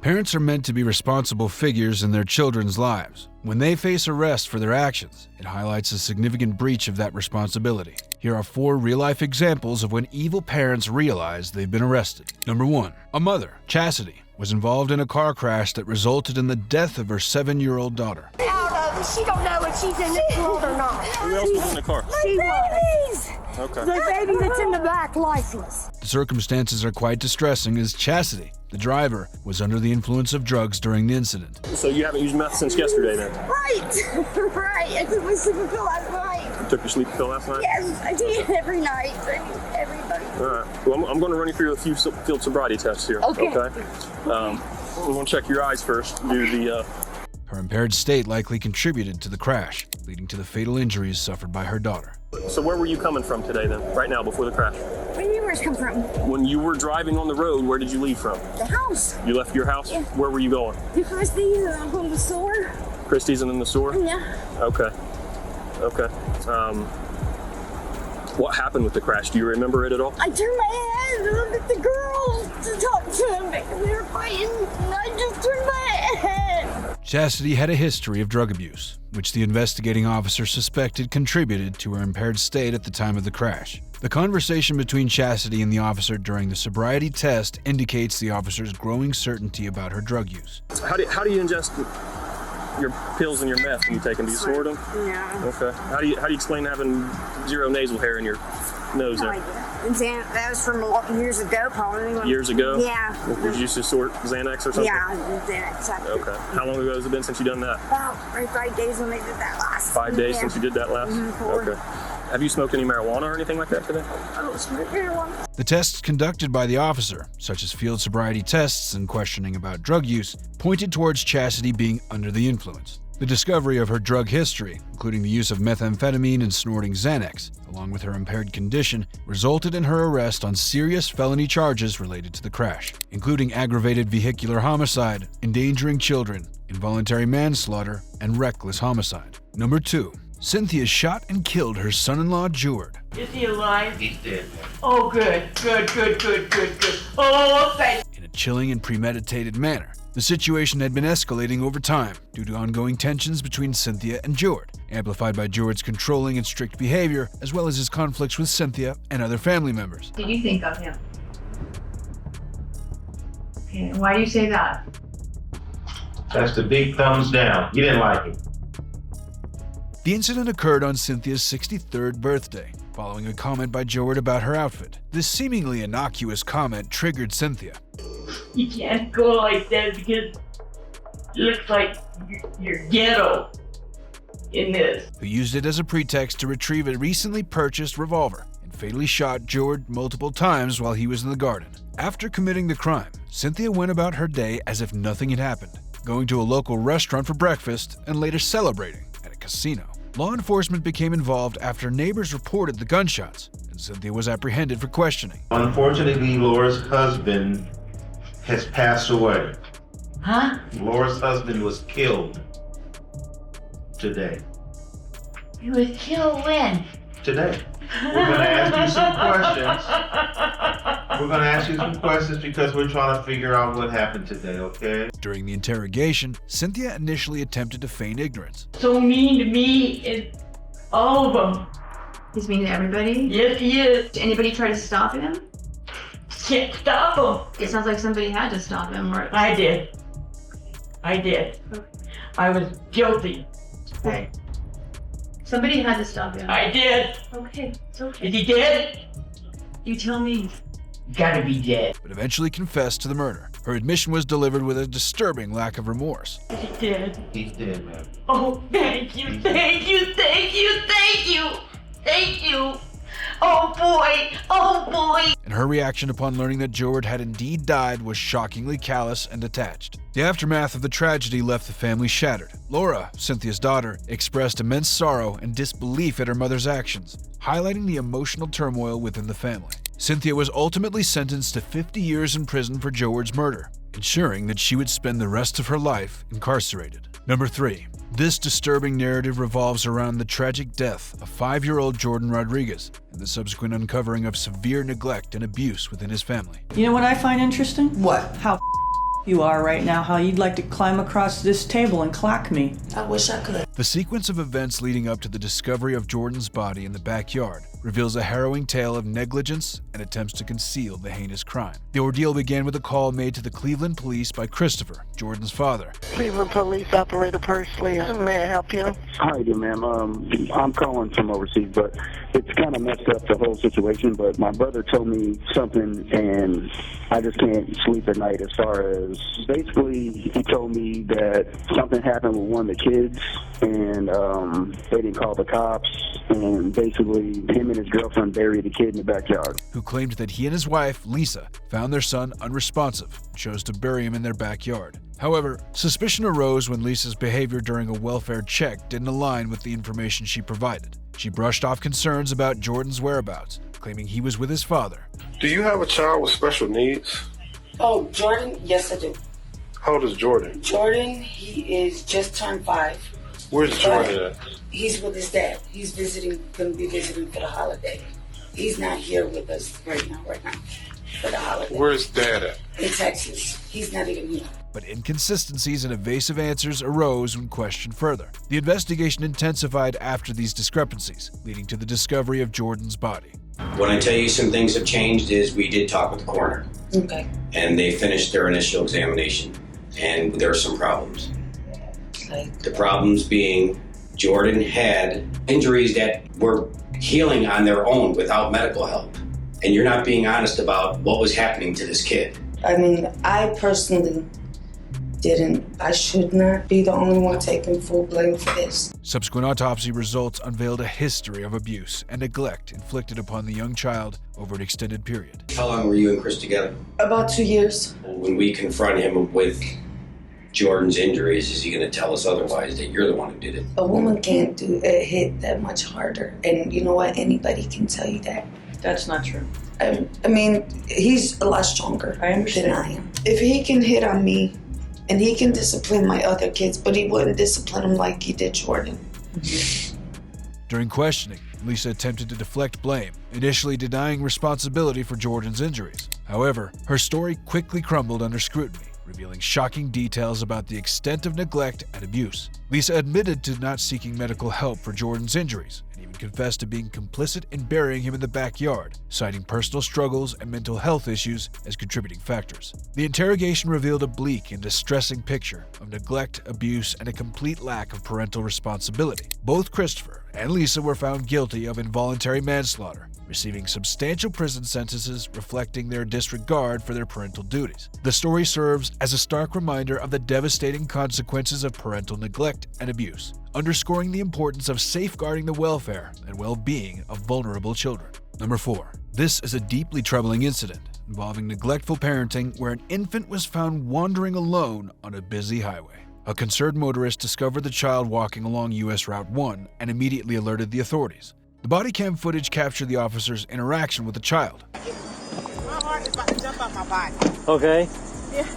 Parents are meant to be responsible figures in their children's lives. When they face arrest for their actions, it highlights a significant breach of that responsibility. Here are 4 real-life examples of when evil parents realize they've been arrested. Number 1. A mother, Chastity, was involved in a car crash that resulted in the death of her 7-year-old daughter. She don't know if she's in this world or not. Who else was in the car? She was. Okay. The baby that's in the back, lifeless. The circumstances are quite distressing as Chastity, the driver, was under the influence of drugs during the incident. So you haven't used meth since yesterday then? Right. Right. I took my sleeping pill last night. You took your sleeping pill last night? Yes, I take it every night. Everybody. All right. Well, I'm going to run you through a few field sobriety tests here. Okay. I'm going to check your eyes first. Do the... Her impaired state likely contributed to the crash, leading to the fatal injuries suffered by her daughter. So where were you coming from today then, right now, before the crash? Where do you come from? When you were driving on the road, where did you leave from? The house. You left your house? Yeah. Where were you going? To Christie's and I'm going to the store. Christie's and then the store? Yeah. Okay. What happened with the crash? Do you remember it at all? I turned my head and looked at the girls to talk to them because they were fighting, and I just turned my head. Chastity had a history of drug abuse, which the investigating officer suspected contributed to her impaired state at the time of the crash. The conversation between Chastity and the officer during the sobriety test indicates the officer's growing certainty about her drug use. How do you ingest your pills and your meth when you take them? Do you snort them? Yeah. Okay. How do you explain having 0 nasal hair in your nose No there? idea. That was from years ago, probably. Years ago? Yeah. Did you used to snort Xanax or something? Yeah, Xanax. Okay. How long ago has it been since you done that? About 5 days when they did that last. 5 days Yeah. since you did that last? 4. Okay. Have you smoked any marijuana or anything like that today? Oh, it's marijuana. The tests conducted by the officer, such as field sobriety tests and questioning about drug use, pointed towards Chastity being under the influence. The discovery of her drug history, including the use of methamphetamine and snorting Xanax, along with her impaired condition, resulted in her arrest on serious felony charges related to the crash, including aggravated vehicular homicide, endangering children, involuntary manslaughter, and reckless homicide. Number 2. Cynthia shot and killed her son-in-law, Jord. Is he alive? He's dead. Oh, good. Oh, thank In a chilling and premeditated manner. The situation had been escalating over time due to ongoing tensions between Cynthia and Jord, amplified by Jord's controlling and strict behavior, as well as his conflicts with Cynthia and other family members. Did you think of him? Okay, and why do you say that? That's the big thumbs down. You didn't like him. The incident occurred on Cynthia's 63rd birthday, following a comment by Jord about her outfit. This seemingly innocuous comment triggered Cynthia. You can't go like that because it looks like you're ghetto in this. Who used it as a pretext to retrieve a recently purchased revolver and fatally shot Jord multiple times while he was in the garden. After committing the crime, Cynthia went about her day as if nothing had happened, going to a local restaurant for breakfast and later celebrating at a casino. Law enforcement became involved after neighbors reported the gunshots, and Cynthia was apprehended for questioning. Unfortunately, Laura's husband has passed away. Huh? Laura's husband was killed today. He was killed when? Today. We're going to ask you some questions. We're going to ask you some questions because we're trying to figure out what happened today, okay? During the interrogation, Cynthia initially attempted to feign ignorance. So mean to me and all of them. He's mean to everybody? Yes, he is. Did anybody try to stop him? Can't stop him. It sounds like somebody had to stop him. Or... I did. I was guilty. Okay. Somebody had to stop him. I did. Okay, it's okay. Is he dead? You tell me. Gotta be dead. But eventually confessed to the murder. Her admission was delivered with a disturbing lack of remorse. Is he dead? He's dead, man. Oh, thank you. Oh boy. And her reaction upon learning that Jord had indeed died was shockingly callous and detached. The aftermath of the tragedy left the family shattered. Laura, Cynthia's daughter, expressed immense sorrow and disbelief at her mother's actions, highlighting the emotional turmoil within the family. Cynthia was ultimately sentenced to 50 years in prison for Jord's murder, ensuring that she would spend the rest of her life incarcerated. Number 3. This disturbing narrative revolves around the tragic death of 5-year-old Jordan Rodriguez and the subsequent uncovering of severe neglect and abuse within his family. You know what I find interesting? What? How you are right now, how you'd like to climb across this table and clock me. I wish I could. The sequence of events leading up to the discovery of Jordan's body in the backyard reveals a harrowing tale of negligence and attempts to conceal the heinous crime. The ordeal began with a call made to the Cleveland police by Christopher, Jordan's father. Cleveland Police Operator Pursley. May I help you? Hi there, ma'am. I'm calling from overseas, but it's kind of messed up the whole situation. But my brother told me something, and I just can't sleep at night. As far as basically, he told me that something happened with one of the kids, and they didn't call the cops. And basically, him and his girlfriend buried the kid in the backyard. Who claimed that he and his wife, Lisa, found their son unresponsive and chose to bury him in their backyard. However, suspicion arose when Lisa's behavior during a welfare check didn't align with the information she provided. She brushed off concerns about Jordan's whereabouts, claiming he was with his father. Do you have a child with special needs? Oh, Jordan? Yes, I do. How old is Jordan? Jordan, he is just turned 5. Where's Jordan at? He's with his dad. He's going to be visiting for the holiday. He's not here with us right now, for the holiday. Where's Dad at? In Texas. He's not even here. But inconsistencies and evasive answers arose when questioned further. The investigation intensified after these discrepancies, leading to the discovery of Jordan's body. When I tell you some things have changed is we did talk with the coroner. Okay. And they finished their initial examination, and there are some problems. Okay. The problems being Jordan had injuries that were healing on their own without medical help. And you're not being honest about what was happening to this kid. I mean, I personally I should not be the only one taking full blame for this. Subsequent autopsy results unveiled a history of abuse and neglect inflicted upon the young child over an extended period. How long were you and Chris together? About 2 years. When we confront him with Jordan's injuries, is he going to tell us otherwise, that you're the one who did it? A woman can't do a hit that much harder. And you know what? Anybody can tell you that. That's not true. I mean, he's a lot stronger than I am. If he can hit on me, and he can discipline my other kids, but he wouldn't discipline them like he did Jordan. During questioning, Lisa attempted to deflect blame, initially denying responsibility for Jordan's injuries. However, her story quickly crumbled under scrutiny, revealing shocking details about the extent of neglect and abuse. Lisa admitted to not seeking medical help for Jordan's injuries, and even confessed to being complicit in burying him in the backyard, citing personal struggles and mental health issues as contributing factors. The interrogation revealed a bleak and distressing picture of neglect, abuse, and a complete lack of parental responsibility. Both Christopher and Lisa were found guilty of involuntary manslaughter, receiving substantial prison sentences reflecting their disregard for their parental duties. The story serves as a stark reminder of the devastating consequences of parental neglect and abuse, underscoring the importance of safeguarding the welfare and well-being of vulnerable children. Number 4. This is a deeply troubling incident involving neglectful parenting where an infant was found wandering alone on a busy highway. A concerned motorist discovered the child walking along US Route 1 and immediately alerted the authorities. The body cam footage captured the officer's interaction with the child. My heart is about to jump out my body. Okay. Yeah.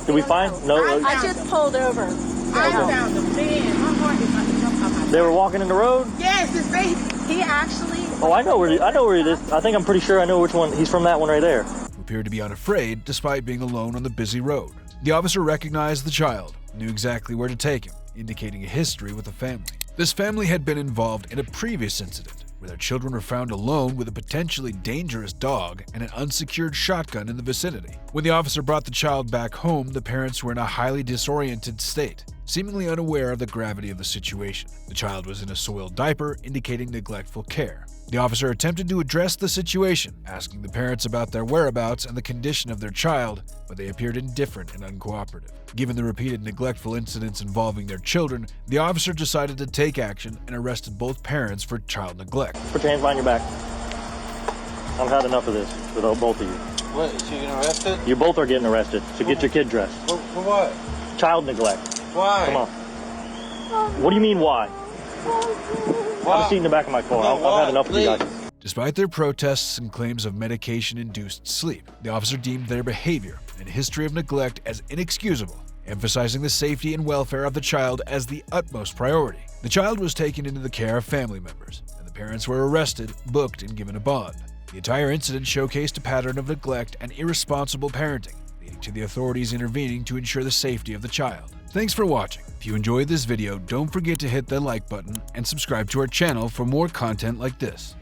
Did we find? No. I just pulled over. I found them. Man, my heart is about to jump out my body. They were walking in the road? Yes, his baby. He actually... Oh, I know where it is. I think I'm pretty sure I know which one. He's from that one right there. Who appeared to be unafraid despite being alone on the busy road. The officer recognized the child, knew exactly where to take him, indicating a history with the family. This family had been involved in a previous incident where their children were found alone with a potentially dangerous dog and an unsecured shotgun in the vicinity. When the officer brought the child back home, the parents were in a highly disoriented state, seemingly unaware of the gravity of the situation. The child was in a soiled diaper, indicating neglectful care. The officer attempted to address the situation, asking the parents about their whereabouts and the condition of their child, but they appeared indifferent and uncooperative. Given the repeated neglectful incidents involving their children, the officer decided to take action and arrested both parents for child neglect. Put your hands behind your back. I've had enough of this with both of you. What, is she getting arrested? You both are getting arrested, so get your kid dressed. For what? Child neglect. Why? Come on. What do you mean, why? Have a seat in the back of my car. I've had enough of you guys. Despite their protests and claims of medication-induced sleep, the officer deemed their behavior and history of neglect as inexcusable, emphasizing the safety and welfare of the child as the utmost priority. The child was taken into the care of family members, and the parents were arrested, booked, and given a bond. The entire incident showcased a pattern of neglect and irresponsible parenting, the leading to the authorities intervening to ensure the safety of the child. Thanks for watching. If you enjoyed this video, don't forget to hit the like button and subscribe to our channel for more content like this.